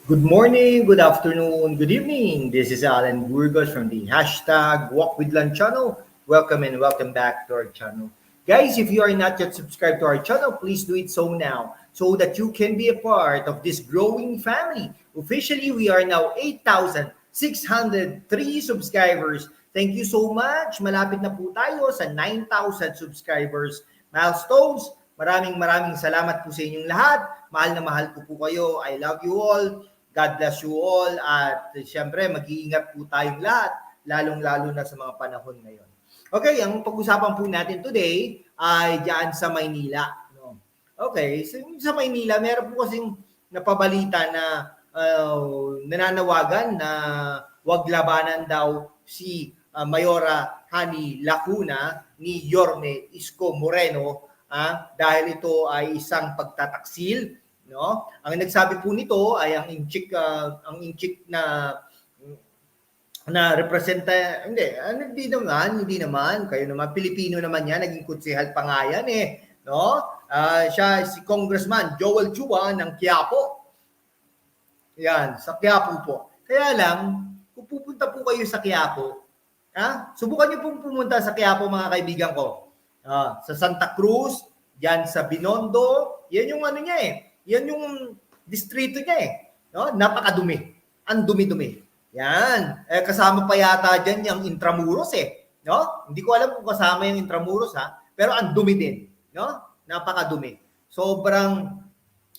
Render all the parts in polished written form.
Good morning, good afternoon, good evening. This is Alan Burgos from the hashtag Walk with Lan channel. Welcome and welcome back to our channel. Guys, if you are not yet subscribed to our channel, please do it so now so that you can be a part of this growing family. Officially, we are now 8,603 subscribers. Thank you so much. Malapit na po tayo sa 9,000 subscribers milestones. Maraming salamat po sa inyong lahat. Mahal na mahal ko po kayo. I love you all. God bless you all. At siyempre, mag-iingat po tayong lahat, lalong-lalo na sa mga panahon ngayon. Okay, ang pag-usapan po natin today ay diyan sa Maynila. No? Okay, sa Maynila, meron po kasing napabalita na nananawagan na wag labanan daw si Mayora Hani Lacuna ni Yorme Isko Moreno dahil ito ay isang pagtataksil, no? Ang nagsabi po nito ay ang inchik na representa, hindi naman kayo naman Pilipino naman yan, naging kutsehal pa nga yan no? Siya si Congressman Joel Chua ng Quiapo. Yan, sa Quiapo po. Kaya lang, kung pupunta po kayo sa Quiapo, subukan niyo pong pumunta sa Quiapo, mga kaibigan ko. Sa Santa Cruz, yan sa Binondo, yan yung niya yan yung distrito niya no? Napakadumi. Ang dumi-dumi. Yan. Kasama pa yata dyan yung Intramuros no? Hindi ko alam kung kasama yung Intramuros pero ang dumi din, no? Napakadumi. Sobrang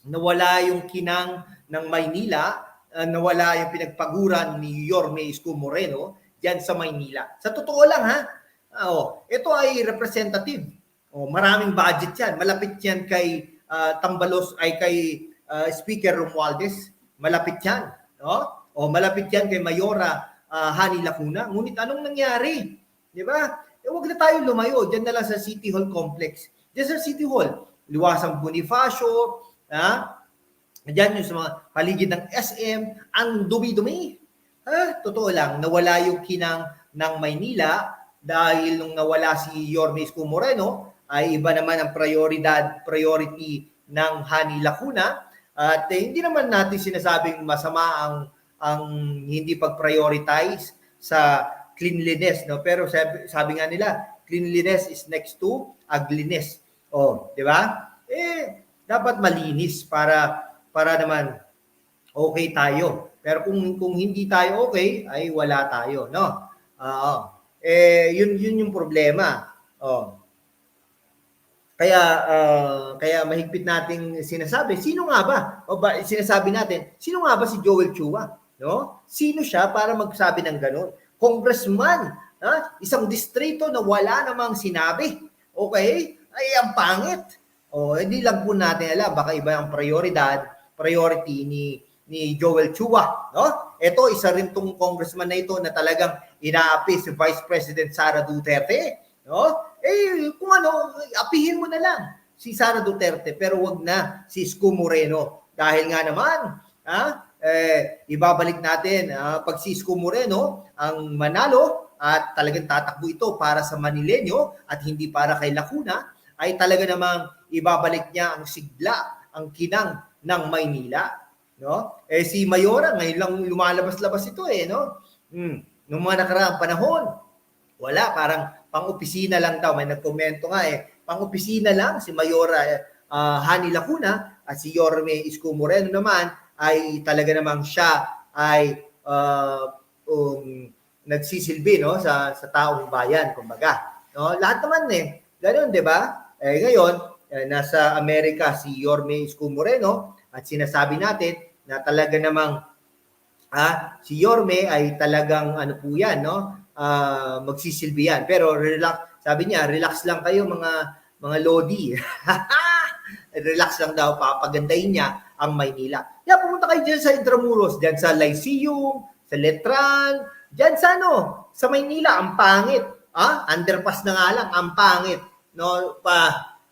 nawala yung kinang ng Maynila, nawala yung pinagpaguran ni Yorme Isko Moreno diyan sa Maynila. Sa totoo lang ito ay representative. Maraming budget yan. Malapit yan kay Tambalos ay kay Speaker Romualdez. Malapit yan, no? Malapit yan kay Mayora Hani Lacuna. Ngunit anong nangyari? 'Di ba? Huwag na tayo lumayo. Diyan na lang sa City Hall Complex. Diyan sa City Hall, Liwasang Bonifacio, diyan yung sa mga paligid ng SM, ang dumi-dumi. Totoo lang, nawala yung kinang ng Maynila dahil nung nawala si Yorme Isko Moreno, ay iba naman ang priority ng Hani Lacuna. At hindi naman natin sinasabing masama ang hindi pag-prioritize sa cleanliness, no? Pero sabi nga nila, cleanliness is next to ugliness. Di ba? Dapat malinis para naman okay tayo. Pero kung hindi tayo okay, ay wala tayo, no? Yun yung problema. Kaya mahigpit nating sinasabi, sino nga ba? Sinasabi natin, sino nga ba si Joel Chua? No? Sino siya para magsabi ng ganun? Congressman, isang distrito na wala namang sinabi. Okay? Ay, ang pangit. Hindi lang po natin alam, baka iba ang priority ni Joel Chua. No? Ito, isa rin tong congressman na ito na talagang inaapi si Vice President Sara Duterte. No? Kung apihin mo na lang si Sara Duterte, pero wag na si Isko Moreno. Dahil nga naman, ibabalik natin, pag si Isko Moreno ang manalo at talagang tatakbo ito para sa Manileño at hindi para kay Lacuna, ay talaga namang ibabalik niya ang sigla, ang kinang ng Maynila. No? Si Mayora, ngayon lang lumalabas-labas ito no? Noong mga nakaraang panahon, wala, parang pang-opisina lang daw. May nagkomento nga pang-opisina lang si Mayora Hani Lacuna at si Yorme Isko Moreno naman ay talaga namang siya ay nagsisilbi no sa taong bayan, kumbaga. No? Lahat naman ganoon, 'di ba? Ngayon, nasa Amerika si Yorme Isko Moreno at sinasabi natin na talaga namang si Yorme ay talagang po yan, no? Magsisilbi yan. Pero relax, sabi niya, relax lang kayo mga lodi. Relax lang daw, papagandahin niya ang Maynila. Kaya pumunta kayo dyan sa Intramuros, dyan sa Lyceum, sa Letran, dyan sa sa Maynila, ang pangit. Underpass na nga lang, ang pangit. No,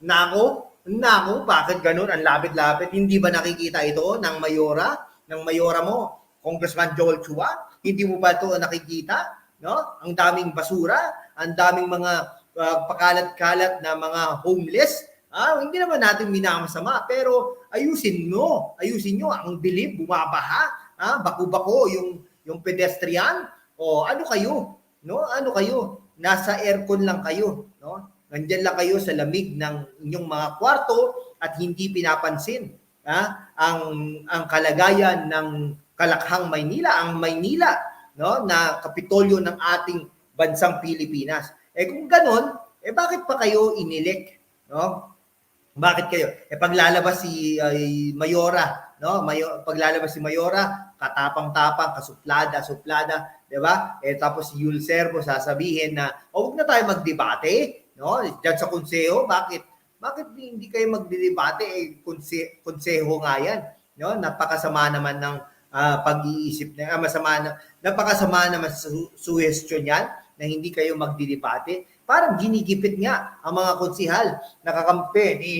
nako, bakit ganun? Ang lapit-lapit. Hindi ba nakikita ito ng mayora mo, Congressman Joel Chua? Hindi mo ba ito nakikita? No? Ang daming basura, ang daming mga pakalat-kalat na mga homeless. Hindi naman natin minamasama, pero ayusin nyo ang bilib, bumabaha, Baku-bako yung pedestrian, o ano kayo, no? Ano kayo? Nasa aircon lang kayo, no? Nandiyan lang kayo sa lamig ng inyong mga kwarto at hindi pinapansin ang kalagayan ng Kalakhang Maynila, ang Maynila, no, na kapitolyo ng ating bansang Pilipinas. Kung ganon, bakit pa kayo inelect, no? Bakit kayo? Paglalabas si Mayora, no? Paglalabas si Mayora, katapang-tapang, kasuplada, 'di ba? Tapos si Yul Servo sasabihin na, "Huwag na tayo magdebate, no? Diyan sa konseho, bakit hindi kayo magdedebate? Konseho nga 'yan." No? Napakasama naman ng pag-iisip na napakasama naman sa suggestion 'yan na hindi kayo magdedebate. Parang ginigipit nga ang mga konsihal na kakampi ni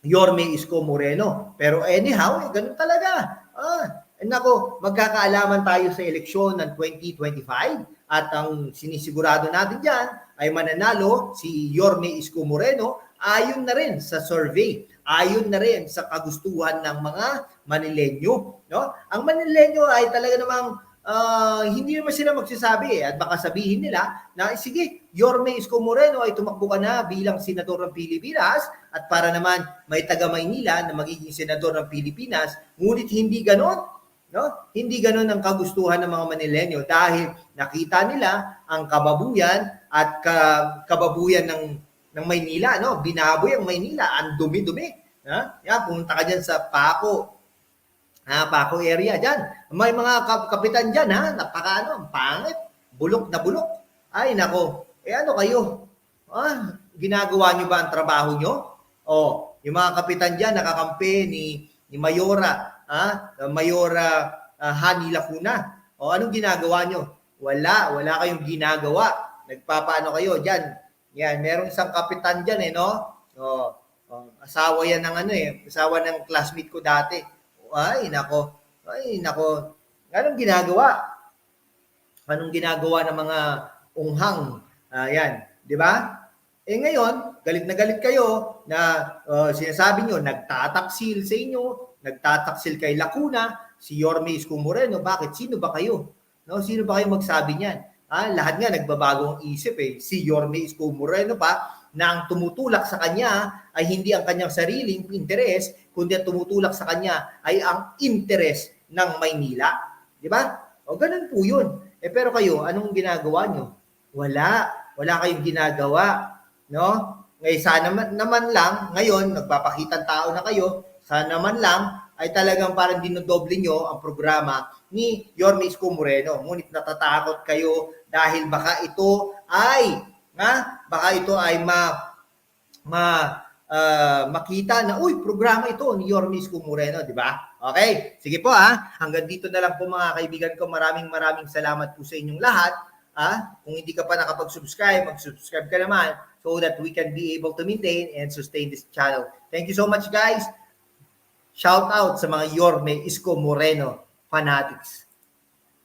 Yorme Isko Moreno. Pero anyhow, ganun talaga. Nako, magkakaalaman tayo sa eleksyon ng 2025 at ang sinisigurado natin dyan ay mananalo si Yorme Isko Moreno ayon na rin sa survey, ayon na rin sa kagustuhan ng mga Manilenyo. No? Ang Manilenyo ay talaga namang hindi naman sila magsasabi at baka sabihin nila na sige, Yorme Isko Moreno ay tumakbo ka na bilang senador ng Pilipinas at para naman may taga Maynila na magiging senador ng Pilipinas, ngunit hindi ganon, no? Hindi ganon ang kagustuhan ng mga Manilenyo dahil nakita nila ang kababuyan at kababuyan ng Maynila, no? Binaboy ang Maynila, ang dumi-dumi. Pumunta ka diyan sa Paco area dyan. May mga kapitan dyan, napaka pangit. Bulok na bulok. Ay, nako. Ano kayo? Ginagawa nyo ba ang trabaho nyo? Yung mga kapitan dyan, nakakampi ni Mayora, Mayora Hani Lacuna. Anong ginagawa nyo? Wala kayong ginagawa. Nagpapaano kayo dyan? Yan, merong isang kapitan dyan, no? Asawa yan ng asawa ng classmate ko dati. Ay, nako. Anong ginagawa? Anong ginagawa ng mga unghang? Yan, di ba? Ngayon, galit na galit kayo na sinasabi nyo, nagtataksil sa inyo, nagtataksil kay Lacuna, si Yorme Isko Moreno. Bakit? Sino ba kayo? No? Sino ba kayo magsabi niyan? Lahat nga nagbabago ang isip Si Yorme Isko Moreno pa, na ang tumutulak sa kanya ay hindi ang kanyang sariling interes, kundi ang tumutulak sa kanya ay ang interes ng Maynila. Di ba? Ganun po yun. Pero kayo, anong ginagawa nyo? Wala kayong ginagawa. No? Ngayon, sana naman lang, ngayon, nagpapakitang tao na kayo, sana naman lang ay talagang parang dinodoble nyo ang programa ni Yorme Isko Moreno. Ngunit natatakot kayo dahil baka ito ay makita na, programa ito ni Yorme Isko Moreno, di ba? Okay, sige po hanggang dito na lang po mga kaibigan ko. Maraming salamat po sa inyong lahat. Kung hindi ka pa nakapag-subscribe, mag-subscribe ka naman so that we can be able to maintain and sustain this channel. Thank you so much, guys. Shout out sa mga Yorme Isko Moreno fanatics.